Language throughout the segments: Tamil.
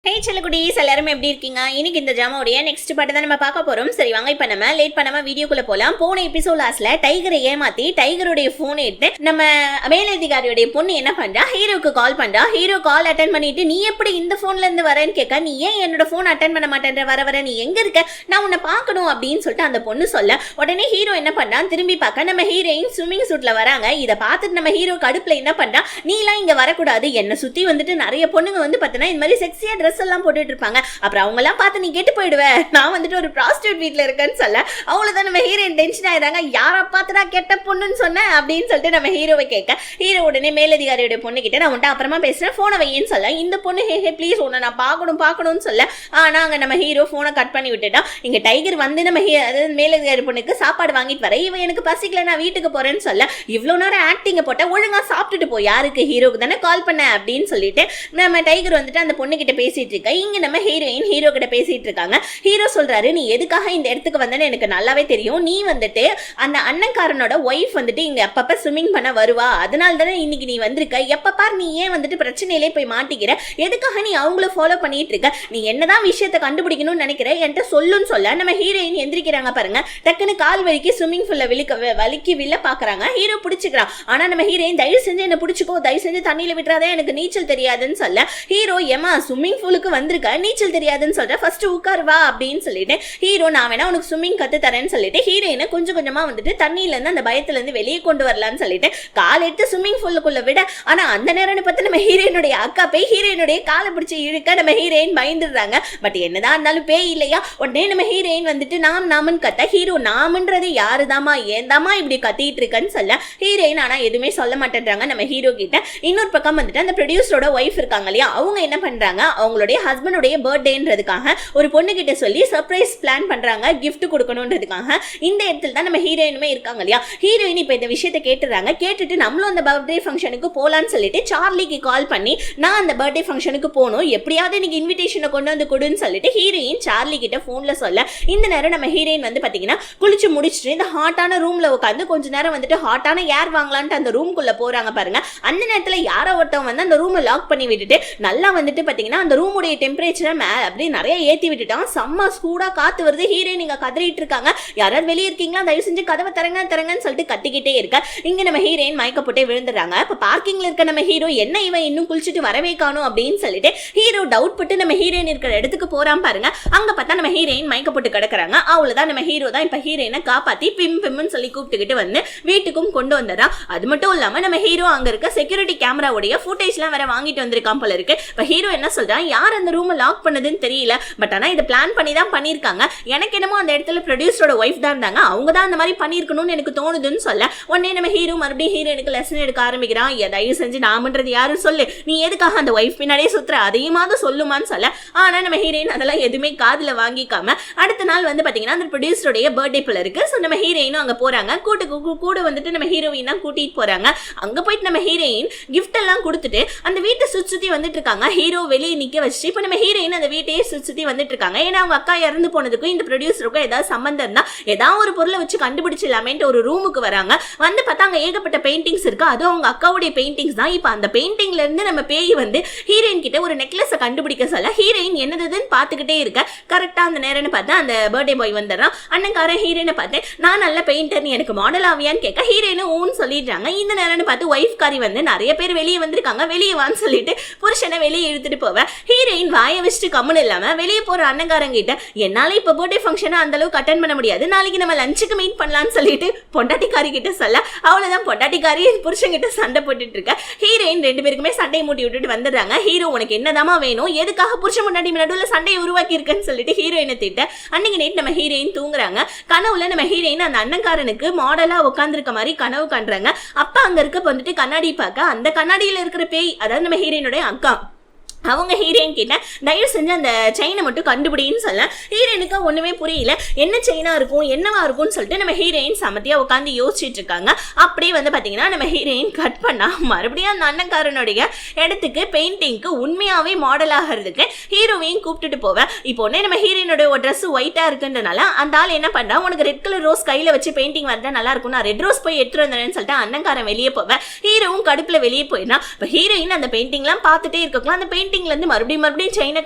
ஹே செல்லகுடீஸ், எல்லாரும் எப்படி இருக்கீங்க? இன்னைக்கு இந்த ஜாமாவுடைய நெக்ஸ்ட் பாட்டு தான் நம்ம பார்க்க போறோம். சரி வாங்க, இப்ப நம்ம லேட் பண்ணாம வீடியோக்குள்ள போலாம். போன எபிசோட் லாஸ்ட்ல டைகரை ஏமாத்தி டைகருடைய போன் எடுத்து நம்ம மேலதிகாரியுடைய பொண்ணு என்ன பண்றா, ஹீரோக்கு கால் பண்றா. ஹீரோ கால் அட்டன் பண்ணிட்டு, நீ எப்படி இந்த போன்ல இருந்து வரேன்னு கேட்க, நீ ஏன் என்னோட போன் அட்டன் பண்ண மாட்டேன்ற, வர நீ எங்க இருக்க, நான் உன்னை பார்க்கணும் அப்படின்னு சொல்லிட்டு அந்த பொண்ணு சொல்ல, உடனே ஹீரோ என்ன பண்றான், திரும்பி பார்க்க நம்ம ஹீரோயின் ஸ்விம்மிங் சூட்ல வராங்க. இதை பார்த்துட்டு நம்ம ஹீரோ கடுப்புல என்ன பண்றா, நீ எல்லாம் இங்க வரக்கூடாது, என்ன சுத்தி வந்துட்டு நிறைய பொண்ணுங்க வந்து பார்த்தீங்கன்னா இந்த மாதிரி செக்ஸியா ட்ரெஸ் எல்லாம் போட்டுட்டு இருப்பாங்க, அப்புறம் அவங்க எல்லாம் பார்த்து நீ கெட்டு போயிடுவ, நான் வந்துட்டு ஒரு ப்ராஸ்டியூட் வீட்ல இருக்கேன்னு சொல்ல, அவ்வளவுதான் நம்ம ஹீரோயின் டென்ஷன் ஆயிடுறாங்க. யாரை பார்த்துடா கெட்ட பொண்ணுன்னு சொன்னேன் அப்படின்னு சொல்லிட்டு நம்ம ஹீரோவை கேட்க, ஹீரோ உடனே மேலதிகாரியோட பொண்ணு கிட்ட நான் உன்ட்ட அப்புறமா பேசுறேன், போனை வையின்னு சொல்ல, இந்த பொண்ணு ஹே ப்ளீஸ் உன்னை நான் பார்க்கணும்னு சொல்ல, ஆனா அங்க நம்ம ஹீரோ போனை கட் பண்ணி விட்டுட்டா. இங்க டைகர் வந்து நம்ம மேலதிகாரி பொண்ணுக்கு சாப்பாடு வாங்கிட்டு வர, இவன் எனக்கு பசிக்கல நான் வீட்டுக்கு போறேன்னு சொல்ல, இவ்வளவு நேரம் ஆக்டிங்க போட்ட, ஒழுங்கா சாப்பிட்டுட்டு போய், யாருக்கு ஹீரோக்கு தானே கால் பண்ண அப்படின்னு சொல்லிட்டு நம்ம டைகர் வந்துட்டு அந்த பொண்ணு கிட்ட பேசிட்டு இருக்க. இங்க நம்ம ஹீரோயின் ஹீரோ கிட்ட பேசிட்டு இருக்காங்க. ஹீரோ சொல்றாரு, நீ எதுக்காக இந்த இடத்துக்கு வந்தேன்னு எனக்கு நல்லாவே தெரியும், நீ வந்துட்டு அந்த அண்ணன்காரனோட ஒய்ஃப் வந்துட்டு இங்க அப்பப்ப ஸ்விம்மிங் பண்ண வருவா, அதனால தானே இன்னைக்கு நீ வந்திருக்க, எப்ப பார் நீ ஏன் வந்துட்டு பிரச்சனையிலே போய் மாட்டிக்கிற, எதுக்காக நீ அவங்கள ஃபாலோ பண்ணிட்டு இருக்க, நீ என்னதான் விஷயத்தை கண்டுபிடிக்கணும்னு நினைக்கிற என்கிட்ட சொல்லுன்னு சொல்ல, நம்ம ஹீரோயின் எந்திரிக்கிறாங்க பாருங்க, டக்குன்னு கால் வலிக்கு ஸ்விம்மிங் பூல்ல வலிக்கு வில்ல பாக்குறாங்க. ஹீரோ பிடிச்சிக்கிறான். ஆனா நம்ம ஹீரோயின் தயவு செஞ்சு என்ன பிடிச்சிக்கோ, தயவு செஞ்சு தண்ணியில விட்டுறாதே, எனக்கு நீச்சல் தெரியாதுன்னு சொல்ல, ஹீரோ ஏமா ஸ்விம்மிங் பூலுக்கு வந்திருக்க, நீச்சல் தெரியாதுன்னு சொல்ற, ஃபர்ஸ்ட் உட்கார் வா அப்படின்னு சொல்லிட்டு ஹீரோ நான் வேணா உனக்கு ஸ்விம்மிங் கத்து தரேன்னு சொல்லிட்டு ஹீரோயினை கொஞ்சம் கொஞ்சமா வந்துட்டு தண்ணியில இருந்து அந்த பயத்துல இருந்து வெளியே கொண்டு வரலான்னு சொல்லிட்டு கால் எடுத்து ஸ்விம்மிங் பூலுக்குள்ள விட, ஆனா அந்த நேரம் பார்த்து நம்ம ஹீரோயினுடைய அக்கா போய் ஹீரோயினுடைய காலை பிடிச்சி இழுக்க நம்ம ஹீரோயின் பயந்துடுறாங்க. பட் என்னதான் இருந்தாலும் பேய் இல்லையா, உடனே நம்ம ஹீரோயின் வந்துட்டு நாமன்னு கத்த, ஹீரோ நாமன்றது யாருதாமா ஏந்தாமா இப்படி கத்திட்டு இருக்கன்னு சொல்ல, ஹீரோயின் ஆனா எதுவுமே சொல்ல மாட்டேன்றாங்க நம்ம ஹீரோ கிட்ட. இன்னொரு பக்கம் வந்துட்டு அந்த ப்ரொடியூசரோட ஒய்ஃப் இருக்காங்க இல்லையா, அவங்க என்ன பண்றாங்க, அவங்களுடைய ஹஸ்பண்டுடைய பர்த்டேன்றதுக்காக ஒரு பொண்ணு கிட்ட சொல்லி சர்ப்ரைஸ் பிளான் பண்றாங்க, கிஃப்ட் கொடுக்கணும்ன்றதுக்காக. இந்த இடத்துல தான் நம்ம ஹீரோயினுமே இருக்காங்க இல்லையா, ஹீரோயின் இப்ப இந்த விஷயத்தை கேட்டுறாங்க. கேட்டுட்டு நம்மளும் அந்த பர்த்டே ஃபங்க்ஷனுக்கு போலான்னு சொல்லிட்டு சார்லிக்கு கால் பண்ணி, நான் அந்த பர்த்டே ஃபங்க்ஷனுக்கு போகணும், எப்படியாவது எனக்கு இன்விடேஷனை கொண்டு வந்து கொடுன்னு சொல்லிட்டு ஹீரோயின் சார்லி கிட்ட போன்ல சொல்ல, இந்த நேரம் நம்ம ஹீரோயின் வந்து பாத்தீங்கன்னா குளிச்சு முடிச்சுட்டு இந்த ஹாட்டான ரூம்ல உட்காந்து கொஞ்ச நேரம் வந்துட்டு ஹாட்டான ஏர் வாங்கலான்ட்டு அந்த ரூம்குள்ள போறாங்க பாருங்க. அந்த நேரத்துல யாரோ ஒருத்தவங்க வந்து அந்த ரூமை லாக் பண்ணி விட்டுட்டு நல்லா வந்துட்டு பாத்தீங்கன்னா அந்த ரூமுடைய டெம்பரேச்சரை அப்படியே நிறைய ஏத்தி விட்டுட்டான். செம்ம சூடா காத்து வருது. ஹீரோயின் இங்க கதறிட்டு இருக்காங்க, யாராவது வெளியே இருக்கீங்களா, தயவு செஞ்சு கதவை தரங்கன்னு சொல்லிட்டு கத்திக்கிட்டே இருக்க. இங்க நம்ம ஹீரோயின் மயக்கப்பட்டே விழுந்துடுறாங்க. இப்ப பார்க்கிங்ல இருக்க நம்ம ஹீரோ என்ன இவன் இன்னும் குளிச்சுட்டு வரவே காணும் அப்படின்னு சொல்லிட்டு ஹீரோ டவுட் பட்டு நம்ம ஹீரோயின் இருக்கிற இடத்துக்கு போறான் பாருங்க. அங்க பார்த்தா நம்ம ஹீரோயின் மயக்கப்பட்டு கிடக்குறாங்க. அவ்வளவுதான் நம்ம ஹீரோ தான் இப்ப ஹீரோயினை காப்பாத்தி பிம்னு சொல்லி கூப்பிட்டுக்கிட்டு வந்து வீட்டுக்கும் கொண்டு வந்துடுறான். அது மட்டும் இல்லாம நம்ம ஹீரோ அங்க இருக்க செக்யூரிட்டி கேமராவுடைய ஃபுட்டேஜ் எல்லாம் வேற வாங்கிட்டு வந்திருக்கான் போல இருக்கு. இப்ப ஹீரோ என்ன சொல்றான், யார் அந்த ரூமை லாக் பண்ணதுன்னு தெரியல, பட் ஆனா இதை பிளான் பண்ணி தான் பண்ணிருக்காங்க, எனக்கு என்னமோ அந்த இடத்துல ப்ரொடியூசரோட ஒய்ஃப் தான் இருந்தாங்க, அவங்க தான் அந்த மாதிரி பண்ணிருக்கணும்னு எனக்கு தோணுதுன்னு சொல்ல, உடனே நம்ம ஹீரோ மறுபடியும் ஹீரோனுக்கு லெசன் எடுக்க ஆரம்பிக்கிறான். தயவு செஞ்சு நாமன்றது யாரும் சொல்லு, நீ எதுக்காக அந்த ஒய்ஃப் பின்னாடியே சுத்துற, அதையுமாவது சொல்லுமான்னு சொல்ல, ஆனா நம்ம ஹீரோயின் அதெல்லாம் எதுவுமே காதுல வாங்கிக்காம அடுத்த நாள் வந்து பாத்தீங்கன்னா அந்த ப்ரொடியூசருடைய பர்த்டே பிள்ளை இருக்கு. ஸோ நம்ம ஹீரோயினும் அங்க போறாங்க. கூட வந்துட்டு நம்ம ஹீரோயின் தான் கூட்டிட்டு போறாங்க. அங்க போயிட்டு நம்ம ஹீரோயின் கிஃப்ட் எல்லாம் கொடுத்துட்டு அந்த வீட்டை சுத்தி வந்துட்டு இருக்காங்க. ஹீரோ வெளியே நிக்க வச்சு இப்ப நம்ம ஹீரோயின் அந்த வீட்டையே சுத்தி வந்துட்டு இருக்காங்க. ஏன்னா அவங்க அக்கா இறந்து போனதுக்கும் இந்த ப்ரொடியூசருக்கும் ஏதாவது சம்பந்தம் இருந்தா ஏதாவது ஒரு பொருளை வச்சு கண்டுபிடிச்சிடலாமேன்ட்டு ஒரு ரூமுக்கு வராங்க. வந்து பார்த்தா அங்க ஏகப்பட்ட பெயிண்டிங்ஸ் இருக்கு. அதுவும் அவங்க அக்காவுடைய பெயிண்டிங்ஸ் தான். இப்ப அந்த பெயிண்டிங்ல இருந்து நம்ம பேய் வந்து ஹீரோயின் கிட்ட ஒரு நெக்லஸை கண்டுபிடிக்க சொல்ல, ஹீரோயின் என்னதுன்னு பாத்துக்கிட்டே இருக்க. கரெக்டா அந்த நேரம்னு பார்த்தா அந்த பர்த்டே பாய் வந்துடுறான். அண்ணன்காரன் ஹீரோயினை பார்த்து, நான் நல்ல பெயிண்டர், நீ எனக்கு மாடல் ஆவியான்னு கேட்க, ஹீரோயினும் ஊன்னு சொல்லிடுறாங்க. இந்த நேரம்னு பார்த்து ஒய்ஃப் காரி வந்து நிறைய பேர் வெளியே வந்திருக்காங்க, வெளியே வான்னு சொல்லிட்டு புருஷனை வெளியே இழுத்துட்டு போவேன். ஹீரோயின் வாயை வச்சுட்டு கம்முன்னு இல்லாம வெளியே போற அண்ணன்காரங்கிட்ட, என்னால இப்ப பர்த்டே ஃபங்க்ஷனை அந்த அளவுக்கு அட்டென்ட் பண்ண முடியாது, நாளைக்கு நம்ம லஞ்சுக்கு மீட் பண்ணலாம்னு சொல்லிட்டு பொண்டாட்டிக்காரி கிட்ட சொல்ல, அவ்வளவுதான் பொண்டாட்டிக்காரி புருஷங்கிட்ட சண்டை போட்டுட்டு இருக்க. ஹீரோயின் ரெண்டு பேருக்குமே சண்டையை மூட்டி விட்டுட்டு வந்துடுறாங்க. ஹீரோ உனக்கு என்னதாமா வேணும், எதுக்காக புருஷன் முன்னாடி நடுவில் சண்டையை உருவாக்கி இருக்குன்னு சொல்லிட்டு ஹீரோயினை திட்ட. அன்னைக்கு நைட் நம்ம ஹீரோயின் தூங்குறாங்க. கனவுல நம்ம ஹீரோயின் அந்த அண்ணன்காரனுக்கு மாடலா உட்கார்ந்துருக்க மாதிரி கனவு காண்றாங்க. அப்ப அங்க இருக்க வந்துட்டு கண்ணாடி பார்க்க, அந்த கண்ணாடியில இருக்கிற பேய் அதாவது நம்ம ஹீரோயினுடைய அக்கா, அவங்க ஹீரோயின் கிட்ட தயவு செஞ்சு அந்த செயினை மட்டும் கண்டுபிடின்னு சொல்ல, ஹீரோயினுக்கு ஒண்ணுமே புரியல, என்ன செயினா இருக்கும் என்னவா இருக்கும்னு சொல்லிட்டு நம்ம ஹீரோயின் சமத்தியா உட்காந்து யோசிச்சுட்டு இருக்காங்க. அப்படியே வந்து பாத்தீங்கன்னா நம்ம ஹீரோயின் கட் பண்ணா மறுபடியும் அந்த அண்ணன்காரனுடைய இடத்துக்கு பெயிண்டிங்க்கு உண்மையாவே மாடல் ஆகிறதுக்கு ஹீரோவையும் கூப்பிட்டுட்டு போவேன். இப்போ உடனே நம்ம ஹீரோயினுடைய ஒரு ட்ரெஸ் ஒயிட்டா இருக்குன்றனால அந்த ஆள் என்ன பண்றா, உனக்கு ரெட் கலர் ரோஸ் கையில வச்சு பெயிண்டிங் வந்தா நல்லா இருக்கும், நான் ரெட் ரோஸ் போய் எடுத்துட்டு வந்தேன்னு சொல்லிட்டு அண்ணன்காரன் வெளியே போவேன். ஹீரோவும் கடுப்புல வெளியே போயிடறான். இப்போ ஹீரோயின் அந்த பெயிண்டிங் எல்லாம் பார்த்துட்டே இருக்கலாம். அந்த பெயிண்டிங் மீட்டிங்ல இருந்து மறுபடியும் செயினை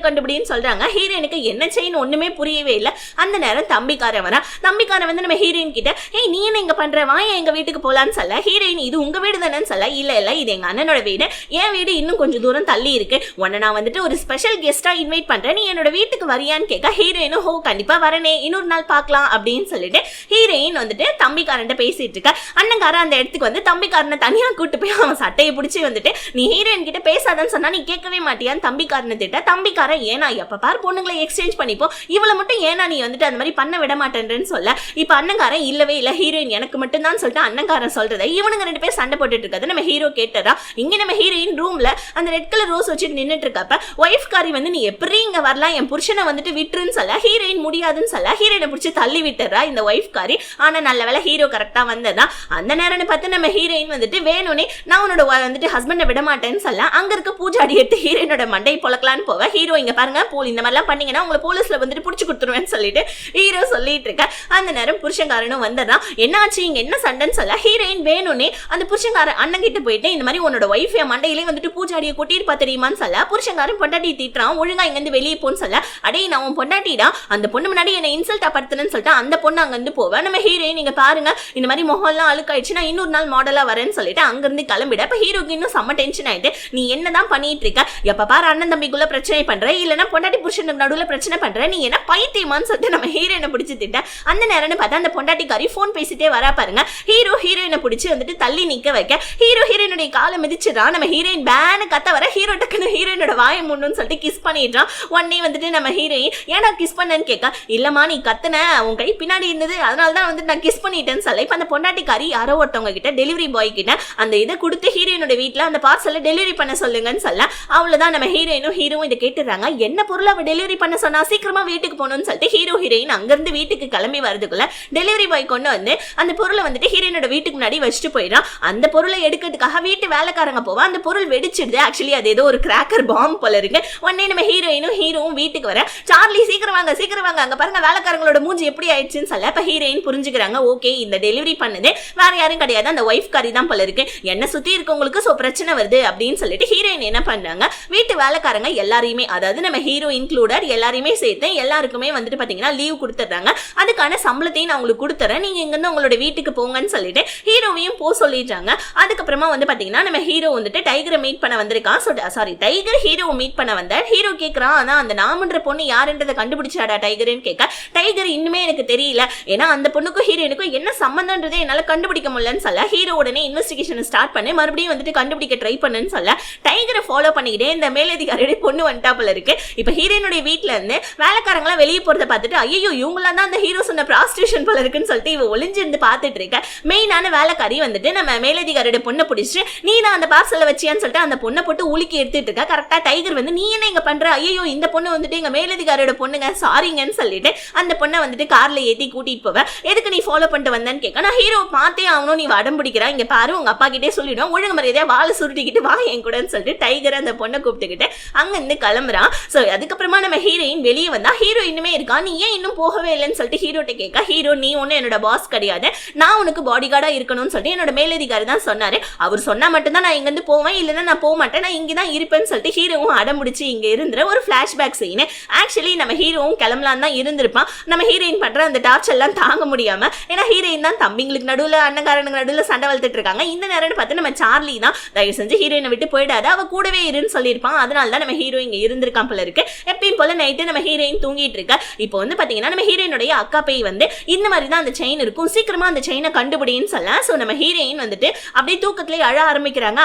கண்டுபிடின்னு சொல்றாங்க. ஹீரோயினுக்கு என்ன செயின் ஒண்ணுமே புரியவே இல்ல. அந்த நேரம் தம்பிக்காரன் வந்து நம்ம ஹீரோயின் கிட்ட ஏய் நீ என்ன இங்க பண்ற, வா எங்க வீட்டுக்கு போலான்னு சொல்ல. ஹீரோயின் இது உங்க வீடு தானேன்னு சொல்ல. இல்ல இது எங்க அண்ணனோட வீடு, என் வீடு இன்னும் கொஞ்சம் தூரம் தள்ளி இருக்கு, உன்னை நான் வந்துட்டு ஒரு ஸ்பெஷல் கெஸ்டா இன்வைட் பண்றேன், நீ என்னோட வீட்டுக்கு வரியான்னு கேட்க ஹீரோயினும் ஹோ கண்டிப்பா வரனே, இன்னொரு நாள் பார்க்கலாம் அப்படின்னு சொல்லிட்டு ஹீரோயின் வந்துட்டு தம்பிக்காரன் பேசிட்டு இருக்க. அண்ணன்காரன் அந்த இடத்துக்கு வந்து தம்பிக்காரனை தனியா கூட்டு போய் அவன் சட்டையை பிடிச்சி வந்துட்டு நீ ஹீரோயின் கிட்ட பேசாதன்னு சொன்னா நீ கேட்கவே மாட்டியான்னு தம்பிக்காரனை திட்ட. தம்பிக்காரன் ஏனா எப்ப பாரு பொண்ணுங்களை எக்ஸ்சேஞ்ச் பண்ணிப்போ, இவளை மட்டும் ஏனா நீ வந்துட்டு அந்த மாதிரி பண்ண விட மாட்டேன்னு சொல்ல. இப்ப அண்ணன்காரன் இல்லவே இல்ல ஹீரோயின் எனக்கு மட்டும் தான் சொல்லிட்டு அண்ணன்காரன் சொல்றதை இவனுங்க ரெண்டு பேர் சண்டை போட்டுட்டு இருக்காது. நம்ம ஹீரோ கேட்டதா இங்க நம்ம ஹீரோயின் ரூம்ல அந்த ரெட் கலர் ரோஸ் வச்சுட்டு நின்னுட்டு இருக்கப்ப ஒய்ஃப் காரி வந்து நீ எப்படி இங்க வரலாம், என் புருஷனை வந்துட்டு விட்டுருன்னு சொல்ல. ஹீரோயின் முடியாதுன்னு சொல்ல ஹீரோயினை பிடிச்சி தள்ளி விட்டுறா இந்த ஒய்ஃப் காரி. ஆனா நல்ல வேலை ஹீரோ கரெக்டா வந்ததா. அந்த நேரம் பார்த்து நம்ம ஹீரோயின் வந்துட்டு வேணும்னே நான் உன்னோட வந்துட்டு ஹஸ்பண்டை விட மாட்டேன்னு சொல்ல அங்க இருக்க பூஜாடி எடுத்து ஹீரோயினோட மண்டை பொழக்கலான்னு போவ. ஹீரோ இங்க பாருங்க போல் இந்த மாதிரிலாம் பண்ணீங்கன்னா உங்களை போலீஸ்ல வந்துட்டு புடிச்சு கொடுத்துருவேன்னு சொல்லிட்டு ஹீரோ சொல்லிட்டு இருக்க. அந்த நேரம் புருஷன்காரனும் வந்ததான் என்னாச்சு இங்க என்ன சண்டைன்னு சொல்ல ஹீரோயின் வேணும்னே அந்த புருஷன்காரன் அண்ணன் கிட்ட போயிட்டு இந்த மாதிரி உன்னோட ஒய்ஃப் மண்டையிலே வந்துட்டு பூஜாடியை கொட்டிருப்பா தெரியுமான்னு சொல்ல. புருஷன்காரன் பொண்டாட்டி தீட்டுறான், ஒழுங்கா இங்க இருந்து வெளியே போன்னு சொல்ல. அடே நான் உன் பொண்டாட்டிடா, அந்த பொண்ணு முன்னாடி என்ன இன்சல்ட்டா படுத்துறேன்னு சொல்லிட்டு அந்த பொண்ணு அங்க இருந்து போவேன். நம்ம ஹீரோயின் நீங்க பாருங்க இந்த மாதிரி முகம்லாம் அழுக்காயிடுச்சு, நான் இன்னொரு நாள் மாடலா வரேன்னு சொல்லிட்டு அங்க இருந்து கிளம்பிட. இப்ப ஹீரோக்கு இன்னும் செம்ம டென்ஷன் ஆயிட்டு நீ என்னதான் பண்ணிட்டு இருக்க, எப்ப பாரு அண்ணன் தம்பிக்குள்ள பிரச்சனை பண்ற, இல்லன்னா பொண்டாட்டி புருஷனுக்கு நடுவுல பிரச்சனை பண்ற, நீ என்ன பைத்தியமான்னு சொல்லிட்டு நம்ம ஹீரோயினை பிடிச்சி திட்ட. அந்த நேரம்னு பார்த்தா அந்த பொண்டாட்டிக்காரி போன் பேசிட்டே வரா பாருங்க. ஹீரோ ஹீரோயினை பிடிச்சி வந்துட்டு தள்ளி நிக்க வைக்க ஹீரோ ஹீரோயினுடைய காலை மிதிச்சுதான். நம்ம ஹீரோயின் பேனு கத்த வர ஹீரோ டக்குன்னு ஹீரோயினோட வாயை முன்னு சொல்லிட்டு கிஸ் பண்ணிடுறான். உடனே வந்துட்டு நம்ம ஹீரோயின் ஏன்னா கிஸ் பண்ணேன்னு கேட்க இல்லம்மா நீ கத்துன உன் கை பின்னாடி இருந்தது அதனாலதான் வந்துட்டு நான் கிஸ் பண்ணிட்டேன்னு சொல்ல. இப்ப அந்த பொண்டாட்டிக்காரி யாரோ ஒருத்தவங்க கிட்ட டெலிவரி பாய் கிட்ட அந்த இதை கொடுத்து ஹீரோயினோட வீட்டுல அந்த பார்சலை டெலிவரி பண்ண சொல்லுங்கன்னு சொல்ல. அவ்வளவுதான் நம்ம ஹீரோயினும் ஹீரோவும் இதை கேட்டுறாங்க. என்ன பொருள் அவ டெலிவரி பண்ண சொன்னா சீக்கிரமா வீட்டுக்கு போகணும்னு சொல்லிட்டு ஹீரோ ஹீரோயின் அங்கிருந்து வீட்டுக்கு கிளம்பி வரதுக்குள்ள டெலிவரி பாய் கொண்டு வந்து அந்த பொருளை வந்துட்டு ஹீரோயினோட வீட்டுக்கு முன்னாடி வச்சுட்டு போயிடான். அந்த பொருளை எடுக்கிறதுக்காக வீட்டு வேலைக்காரங்க போவா. அந்த பொருள் வெடிச்சிடுது. ஆக்சுவலி அது ஏதோ ஒரு கிராக்கர் பாம்பு போல இருக்கு. உடனே நம்ம ஹீரோயினும் ஹீரோவும் வீட்டுக்கு வர சார்லி சீக்கிரம் வாங்க அங்க பாருங்க வேலைக்காரங்களோட மூஞ்சி எப்படி ஆயிடுச்சுன்னு சொல்ல. இப்ப ஹீரோயின் புரிஞ்சுக்கிறாங்க ஓகே இந்த டெலிவரி பண்ணது வேற யாரும் கிடையாது அந்த ஒய்ஃப் காரி தான் போல இருக்கு, என்ன சுத்தி இருக்கவங்களுக்கு சோ பிரச்சனை வருது அப்படின்னு சொல்லிட்டு ஹீரோயின் என்ன பண்றாங்க வீட்டு வேலைக்காரங்க எல்லாரையுமே அதாவது நம்ம ஹீரோ இன்க்ளூடட் எல்லாரையுமே சேர்த்து எல்லாருக்குமே வந்துட்டு பாத்தீங்கன்னா லீவ் கொடுத்துறாங்க. அதுக்கான சம்பளத்தையும் நான் உங்களுக்கு கொடுத்துறேன், நீங்க இங்க இருந்து உங்களோட வீட்டுக்கு போங்கன்னு சொல்லிட்டு ஹீரோவையும் போ சொல்லிடுறாங்க. அதுக்கப்புறமா வந்து பாத்தீங்கன்னா நம்ம ஹீரோ வந்துட்டு டைகரை மீட் பண்ண வந்திருக்கான். சாரி டைகர் ஹீரோவை மீட் பண்ண வந்த ஹீரோ கேட்கறான் ஆனா அந்த நாமன்ற பொண்ணு யாருன்றதை கண்டுபிடிச்சாடா டைகர்னு கேட்க டைகர் இன்னுமே எனக்கு தெரியல ஏன்னா அந்த பொண்ணுக்கும் ஹீரோனுக்கும் என்ன சம்பந்தம்ன்றதை என்னால கண்டுபிடிக்க முடியலன்னு சொல்ல. ஹீரோ உடனே இன்வெஸ்டிகேஷன் ஸ்டார்ட் பண்ணி மறுபடியும் வந்துட்டு கண்டுபிடிக்க ட்ரை பண்ணுன்னு சொல்ல. டைகரை ஃபாலோ பண்ணிக்கிட்டே இந்த மேலதிகாரியோட பொண்ணு வந்துட்டாப்புல இருக்கு. இப்ப ஹீரோனுடைய வீட்டுல இருந்து வேலைக்காரங்களாம் வெளியே போறதை பார்த்துட்டு ஐயோ இவங்களாம் தான் அந்த ஹீரோ சொன்ன ப்ராஸ்டியூஷன் போல இருக்குன்னு சொல்லிட்டு இவ ஒளிஞ்சிருந்து பார்த்துட்டு இருக்க. மெயினான வேலைக்காரி வந்துட்டு நம்ம மேலதிகாரியோட பொண்ணை பிடிச்சிட்டு நீ தான் அந்த பார்சலை வச்சியான்னு சொல்லிட்டு அந்த பொண்ணை போட்டு உலுக்கி எடுத்துட்டு இருக்க. கரெக்டா டைகர் வந்து நீ என்ன இங்க பண்ற, ஐயோ இந்த பொண்ணு வந்துட்டு எங்க மேலதிகாரியோட பொண்ணுங்க சாரிங்கன்னு சொல்லிட்டு அந்த பொண்ணை வந்துட்டு கார்ல ஏத்தி கூட்டிட்டு போவ. எதுக்கு நீ ஃபாலோ பண்ணிட்டு வந்தேன்னு கேட்க நான் ஹீரோ பார்த்தே ஆகணும் நீ அடம் பிடிக்கிறா, இங்க பாரு உங்க அப்பா கிட்டே சொல்லிடும் ஒழுங்கு மரியாதையா வாழை சுருட்டிக்கிட்டு வா என் கூடன்னு சொல்லிட்டு டைகர் அந்த பொண்ணை கூப்பிட்டுக்கிட்டு அங்க இருந்து கிளம்புறான். சோ அதுக்கப்புறமா நம்ம ஹீரோயின் வெளியே வந்தா ஹீரோ இன்னுமே இருக்கா, நீ ஏன் இன்னும் போகவே இல்லைன்னு சொல்லிட்டு ஹீரோட்ட கேட்க ஹீரோ நீ ஒண்ணு என்னோட பாஸ் கிடையாது, நான் உனக்கு பாடி கார்டா இருக்கணும்னு சொல்லிட்டு என்னோட மேலதிகாரி தான் சொன்னாரு, அவர் சொன்னா மட்டும்தான் நான் இங்க இருந்து போவேன் இல்லைன்னா நான் போக மாட்டேன், நான் இங்கதான் இருப்பேன்னு சொல்லிட்டு ஹீரோவும் அடம்பிடிச்சு இங்க இருந்துற ஒரு பிளாஷ்பேக் சீன். ஆக்சுவலி நம்ம ஹீரோவும் கிளம்பலாம் தான் இருந்திருப்பான். நம்ம ஹீரோயின் பண்ற அந்த டார்ச்சர் எல்லாம் தாங்க முடியாம ஏன்னா ஹீரோயின் தான் தம்பிங்களுக்கு நடுவுல அண்ணங்காரனுக்கு நடுவுல சண்டை வளர்த்துட்டு இருக்காங்க. இந்த நேரம் பார்த்து நம்ம சார்லி தான் தயவு செஞ்சு ஹீரோயினை விட்டு போயிடாது அவ கூடவே இருன்னு சொல்லியிருப்பான். அதனால தான் நம்ம ஹீரோ இங்க இருந்திருக்கான் போல இருக்கு. எப்பயும் போல நைட்டு நம்ம ஹீரோயின் தூங்கிட்டு இருக்க. இப்போ வந்து பாத்தீங்கன்னா நம்ம ஹீரோயினுடைய அக்கா பை வந்து இந்த மாதிரி தான் அந்த செயின் இருக்கும், சீக்கிரமா அந்த செயினை கண்டுபிடின்னு சொல்ல. சோ நம்ம ஹீரோயின் வந்துட்டு அப்படியே தூக்கத்திலே அழ ஆரம்பிக்கிறாங்க.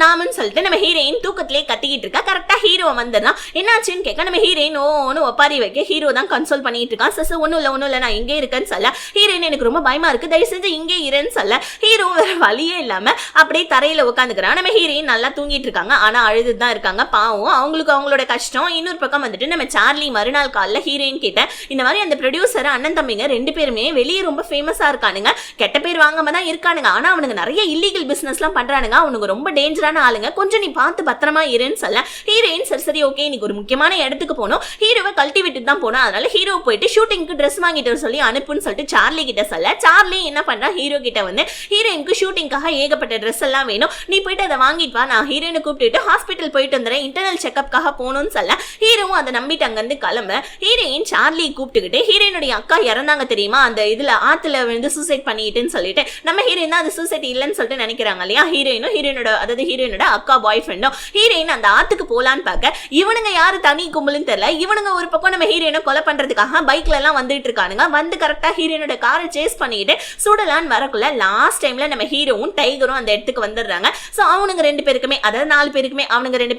நாமன்னு சொல்லிட்டு நம்ம ஹீரோயின் தூக்கத்திலே கத்திக்கிட்டு இருக்கா. கரெக்டா ஹீரோ வந்துடுறான். என்னாச்சுன்னு கேட்க நம்ம ஹீரோயின் ஓன்னு ஒப்பாரி வைக்க ஹீரோ தான் கன்சோல் பண்ணிட்டு இருக்கான். சஸ் ஒன்னும் இல்ல நான் எங்கே இருக்கேன்னு சொல்ல. ஹீரோயின் எனக்கு ரொம்ப பயமா இருக்கு தயவு செஞ்சு இங்கே இருன்னு சொல்ல. ஹீரோ வேற வழியே இல்லாம அப்படியே தரையில உட்காந்துக்கிறான். நம்ம ஹீரோயின் நல்லா தூங்கிட்டு இருக்காங்க ஆனா அழுதுதான் இருக்காங்க. பாவம் அவங்களுக்கு அவங்களோட கஷ்டம். இன்னொரு பக்கம் வந்துட்டு நம்ம சார்லி மறுநாள் காலைல ஹீரோயின் கிட்ட இந்த மாதிரி அந்த ப்ரொடியூசர் அண்ணன் தம்பிங்க ரெண்டு பேருமே வெளியே ரொம்ப ஃபேமஸா இருக்கானுங்க, கெட்ட பேர் வாங்காம தான் இருக்கானுங்க, ஆனா அவனுக்கு நிறைய இல்லீகல் பிசினஸ் எல்லாம் பண்றானுங்க, அவனுக்கு ரொம்ப டேஞ்சரான ஆளுங்க, கொஞ்சம் நீ பார்த்து பத்திரமா இருன்னு சொல்ல. ஹீரோயின் சரி ஓகே இன்னைக்கு ஒரு முக்கியமான இடத்துக்கு போனோம், ஹீரோவை கழட்டி விட்டுட்டு தான் போனோம், அதனால ஹீரோ போயிட்டு ஷூட்டிங்க்கு ட்ரெஸ் வாங்கிட்டு சொல்லி அனுப்புன்னு சொல்லிட்டு சார்லி கிட்ட சொல்ல. சார்லி என்ன பண்றா ஹீரோ கிட்ட வந்து ஹீரோயினுக்கு ஷூட்டிங்காக ஏகப்பட்ட ட்ரெஸ் எல்லாம் வேணும், நீ போயிட்டு அதை வாங்கிட்டு வா, நான் ஹீரோயினை கூப்பிட்டு ஹாஸ்பிட்டல் ஹாஸ்பிட்டல் போயிட்டு வந்துறேன், இன்டர்னல் செக்அப்காக போகணும்னு சொல்ல ஹீரோவும் அதை நம்பிட்டு அங்கிருந்து கிளம்ப ஹீரோயின் சார்லி கூப்பிட்டுக்கிட்டு ஹீரோயினுடைய அக்கா இறந்தாங்க தெரியுமா, அந்த இதுல ஆத்துல வந்து சூசைட் பண்ணிட்டுன்னு சொல்லிட்டு நம்ம ஹீரோயின் தான் அது சூசைட் இல்லைன்னு சொல்லிட்டு நினைக்கிறாங்க இல்லையா. ஹீரோயினும் ஹீரோயினோட அக்கா பாய் ஃப்ரெண்டும் ஹீரோயின் அந்த ஆத்துக்கு போலான்னு பார்க்க இவனுங்க யாரு தனி கும்பலுன்னு தெரியல. இவனுங்க ஒரு பக்கம் நம்ம ஹீரோயினை கொலை பண்றதுக்காக பைக்ல எல்லாம் வந்துட்டு இருக்கானுங்க. வந்து கரெக்டா ஹீரோயினோட காரை சேஸ் பண்ணிட்டு சுடலான்னு வரக்குள்ள லாஸ்ட் டைம்ல நம்ம ஹீரோவும் டைகரும் அந்த இடத்துக்கு வந்துடுறாங்க. சோ அவனுங்க 2 பேருக்குமே, அதாவது 4 பேருக்குமே, அவனுங்க 2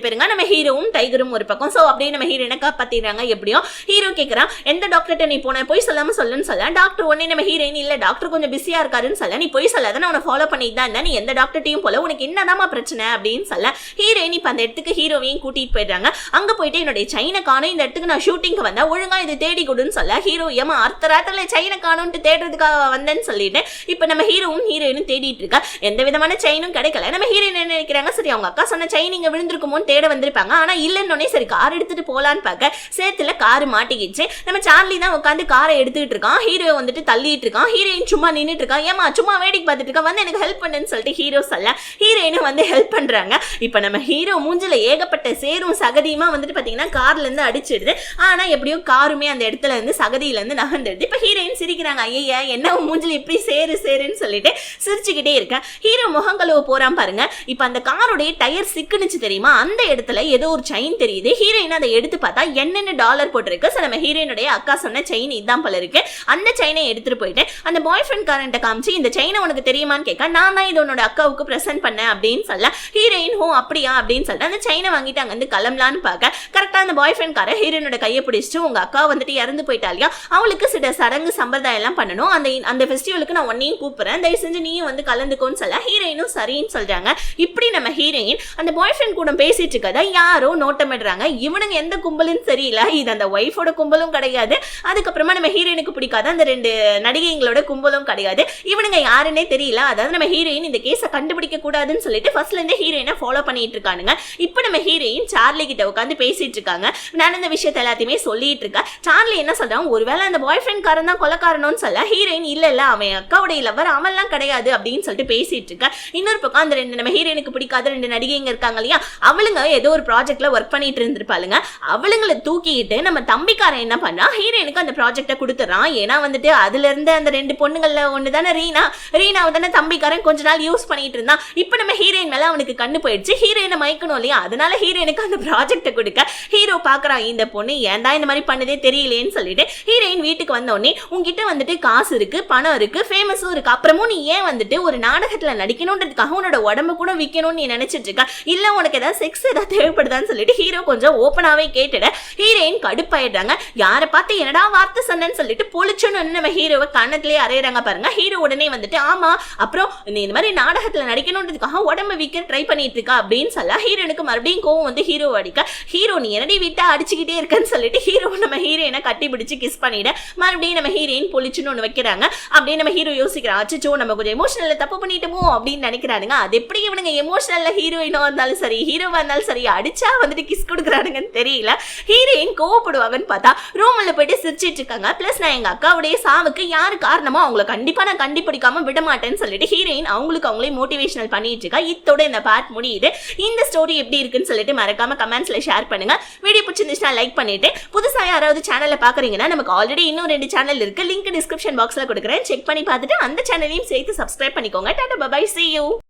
பேருங்க நம்ம ஹீரோவும் டைகரும் ஒரு பக்கம். சோ அப்படியே நம்ம ஹீரோயினை காப்பாத்திடுறாங்க. எப்படியோ ஹீரோ கேக்குறான், எந்த டாக்டர்கிட்ட நீ போன, போய் சொல்லாம சொல்லுன்னு சொல்ல. டாக்டர் உடனே நம்ம ஹீரோயின் இல்ல டாக்டர் கொஞ்சம் பிஸியா இருக்காருன்னு சொல்ல. நீ போய் சொல்லாத, நான் உன்னை ஃபாலோ பண்ணிட்டு தான் இருந்தேன், நீ எந்த டாக்டர்ட்டையும் போல, உனக்கு என்னதாமா பிரச்சனை அப்படின்னு சொல்ல ஹீரோயின் இப்ப அந்த இடத்துக்கு ஹீரோவையும் கூட்டிட்டு போயிடுறாங்க. அங்க போயிட்டு என்னுடைய சைனை காணும், இந்த இடத்துக்கு நான் ஷூட்டிங்க்கு வந்தா ஒழுங்கா இது தேடி கொடுன்னு சொல்ல ஹீரோ ஏமா அர்த்தராத்திரில சைனை காணும்ட்டு தேடுறதுக்காக வந்தேன்னு சொல்லிட்டு இப்ப நம்ம ஹீரோவும் ஹீரோயினும் தேடிட்டு இருக்கா. எந்த விதமான சைனும் கிடைக்கல. நம்ம ஹீரோயின் என்ன நினைக்கிறாங்க, சரி அவங்க அக்கா சொன்ன சைன் இங்க விழுந்திருக்குமோன்னு தேட வந்திருப்பாங்க. ஆனா இல்லைன்னொன்னே சரி கார் எடுத்துட்டு போலான்னு பார்க்க சேத்துல காரு மாட்டிக்கிச்சு. நம்ம சார்லி தான் உட்காந்து காரை எடுத்துட்டு இருக்கான், ஹீரோ வந்துட்டு தள்ளிட்டு இருக்கான். ஹீரோயின் சும்மா நின்னுட்டு இருக்கான். ஏமா சும்மா வேடிக்கை பார்த்துட்டு இருக்கா, வந்து எனக்கு ஹெல்ப் பண்ணுன்னு சொல்லிட்டு ஹீரோ சொல்ல ஹீரோயினும் வந்து ஹெல்ப் பண்றாங்க. இப்ப நம்ம ஹீரோ மூஞ்சில ஏகப்பட்ட சேரும் சகதியுமா வந்துட்டு பாத்தீங்கன்னா கார்ல இருந்து அடிச்சிடுது. ஆனா எப்படியோ காருமே அந்த இடத்துல இருந்து சகதியில இருந்து நகர்ந்துடுது. இப்ப ஹீரோயின் சிரிக்கிறாங்க, ஐயா என்ன மூஞ்சில இப்படி சேருன்னு சொல்லிட்டு சிரிச்சுக்கிட்டே இருக்க ஹீரோ முகம் கழுவ போறான் பாருங்க. இப்ப அந்த காரோடைய டயர் சிக்குனுச்சு தெரியுமா, அந்த இடத்துல ஏதோ ஒரு செயின் தெரியுது. ஹீரோயின் அதை எடுத்து பார்த்தா என்னென்ன டாலர் போட்டிருக்கு. நம்ம ஹீரோயினுடைய அக்கா சொன்ன செயின் இதான் போல இருக்கு. அந்த செயினை எடுத்துட்டு போயிட்டு அந்த பாய் ஃப்ரெண்ட் காரன்ட்ட காமிச்சு இந்த செயினை உனக்கு தெரியுமான்னு கேட்க நான் தான் இது உன்னோட அக்காவுக்கு பிரசன்ட் பண்ணேன் அப்படின்னு சொல்ல ஹீரோயின் ஹோ அப்படியா அப்படின்னு சொல்லிட்டு அந்த செயினை வாங்கிட்டு அங்க வந்து கிளம்பலான்னு பார்க்க கரெக்டா அந்த பாய் ஃப்ரெண்ட் கார ஹீரோயினோட கையை பிடிச்சிட்டு உங்க அக்கா வந்துட்டு இறந்து போயிட்டாலியா, அவளுக்கு சில சடங்கு சம்பிரதாயம் எல்லாம் பண்ணணும், அந்த ஃபெஸ்டிவலுக்கு நான் உன்னையும் கூப்பிடுறேன், தயவு செஞ்சு நீயும் வந்து கலந்துக்கோன்னு சொல்ல ஹீரோயினும் சரின்னு சொல்றாங்க. இப்படி நம்ம ஹீரோயின் அந்த பாய் ஃப்ரெண்ட் கூட பேசிட்டு இருக்கதா யாரோ நோட்டமிடுறாங்க. இவனுங்க எந்த கும்பலும் சரியில்லை, இது அந்த ஒய்ஃபோட கும்பலும் கிடையாது, அதுக்கப்புறமா நம்ம ஹீரோயினுக்கு பிடிக்காத அந்த 2 நடிகைங்களோட கும்பலும் கிடையாது. இவனுங்க யாருன்னே தெரியல. அதாவது நம்ம ஹீரோயின் இந்த கேஸை கண்டுபிடிக்க கூடாதுன்னு சொல்லிட்டு ஃபர்ஸ்ட்ல இருந்து ஹீரோயினை ஃபாலோ பண்ணிட்டு இருக்கானுங்க. இப்போ நம்ம ஹீரோயின் சார்லி கிட்ட உட்காந்து பேசிட்டு இருக்காங்க. நான் இந்த விஷயத்த எல்லாத்தையுமே சொல்லிட்டு இருக்கேன். சார்லி என்ன சொல்றான், ஒருவேளை அந்த பாய் ஃப்ரெண்ட் காரன் தான் கொலைக்காரனும்னு சொல்ல ஹீரோயின் இல்ல அவன் அக்காவுடைய லவர், அவன்லாம் கிடையாது அப்படின்னு சொல்லிட்டு பேசிட்டு இருக்க. இன்னொரு பக்கம் அந்த 2 நம்ம ஹீரோயினுக்கு பிடிக்காத 2 நடிகைங்க இருக்காங்க இல்லையா, அவளுங்க ஏதோ ஒரு ப்ராஜெக்ட்ல ஒர்க் பண்ணிட்டு இருந்திருப்பாளுங்க. அவளுங்களை தூக்கிட்டு நம்ம தம்பிக்காரன் என்ன பண்ணா ஹீரோயினுக்கு அந்த ப்ராஜெக்டை கொடுத்துறான். ஏன்னா வந்துட்டு அதுல இருந்து அந்த 2 பொண்ணுங்கள்ல ஒண்ணு தானே ரீனாவை தானே தம்பிக்காரன் கொஞ்ச நாள் யூஸ் பண்ணிட்டு இருந்தான். இப்ப நம்ம ஹீரோயின் மேல அவனுக்கு கண்ணு போயிடுச்சு, ஹீரோயினை மயக்கணும் இல்லையா, அதனால ஹீரோயினுக்கு அந்த ப்ராஜெக்டை கொடுக்க ஹீரோ பாக்குறான் இந்த பொண்ணு ஏன் தான் இந்த மாதிரி பண்ணதே தெரியலேன்னு சொல்லிட்டு ஹீரோயின் வீட்டுக்கு வந்த உடனே உங்ககிட்ட வந்துட்டு காசு இருக்கு, பணம் இருக்கு, ஃபேமஸும் இருக்கு, அப்புறமும் நீ ஏன் வந்துட்டு ஒரு நாடகத்துல நடிக்கணும்ன்றதுக்காக உன்னோட உடம்பு கூட விற்கணும்னு நீ நினைச்சிட்டு இருக்க, இல்ல உனக்கு ஏதாவது செக்ஸ் ஏதாவது தேவைப்படுதான்னு சொல்லிட்டு ஹீரோ கொஞ்சம் ஓப்பனாவே கேட்டுட ஹீரோயின் கடுப்பாயிடுறாங்க. யாரை பார்த்து என்னடா வார்த்தை சொன்னேன்னு சொல்லிட்டு பொழிச்சுன்னு நம்ம ஹீரோவை கண்ணத்திலேயே அறையிறாங்க பாருங்க. ஹீரோ உடனே வந்துட்டு ஆமா அப்புறம் நீ இந்த மாதிரி நாடகத்துல நடிக்கணும்ன்றதுக்காக உடம்பு விற்க ட்ரை பண்ணிட்டு இருக்கா அப்படின்னு சொல்ல ஹீரோனுக்கு மறுபடியும் கோவம் வந்து ஹீரோ அடிக்க ஹீரோ நீ என்னடி விட்டா அடிச்சுக்கிட்டே இருக்கன்னு சொல்லிட்டு ஹீரோ நம்ம ஹீரோயினை கட்டி பிடிச்சு கிஸ் பண்ணிட மறுபடியும் நம்ம ஹீரோயின் பொழிச்சுன்னு ஒன்று வைக்கிறாங்க. அப்படியே நம்ம ஹீரோ யோசிக்கிறான், அச்சோ நம்ம கொஞ்சம் எமோஷனல்ல தப்பு பண்ணிட்டோமோ அப்படின்னு நினைக்கிறானுங்க. அது எப்படி இவனுங்க எமோஷனல்ல ஹீரோயினோ இருந்தாலும் சரி ஹீரோவா இருந்தாலும் சரி அடிச்சா வந்துட்டு கிஸ் கொடுக்குறானுங்கன்னு தெரியல. ஹீரோயின் கோவப்படுவாங்கன்னு பார்த்தா ரூம்ல போயிட்டு சிரிச்சிட்டு இருக்காங்க. பிளஸ் நான் எங்க அக்காவுடைய சாவுக்கு யாரு காரணமோ அவங்கள கண்டிப்பா நான் கண்டுபிடிக்காம விட மாட்டேன்னு சொல்லிட்டு ஹீரோயின் அவங்களுக்கு அவங்களே மோட்டிவேஷனல் பண்ணிட்டு இருக்கா. இத்தோட இந்த பார்ட் முடியுது. இந்த ஸ்டோரி எப்படி இருக்குன்னு சொல்லிட்டு மறக்காம கமெண்ட்ஸ்ல ஷேர் பண்ணுங்க. வீடியோ பிடிச்சிருந்துச்சுன்னா லைக் பண்ணிட்டு புதுசா யாராவது சேனல்ல பாக்குறீங்கன்னா நமக்கு ஆல்ரெடி இன்னும் 2 சேனல் இருக்கு, லிங்க் டிஸ்கிரிப்ஷன் பாக்ஸ்ல கொடுக்குறேன், செக் பண்ணி பார்த்துட்டு அந்த சேனலையும் சேர்த்து சப்ஸ்கிரைப் பண்ணிக்கோங்க. Tata bye bye, see you.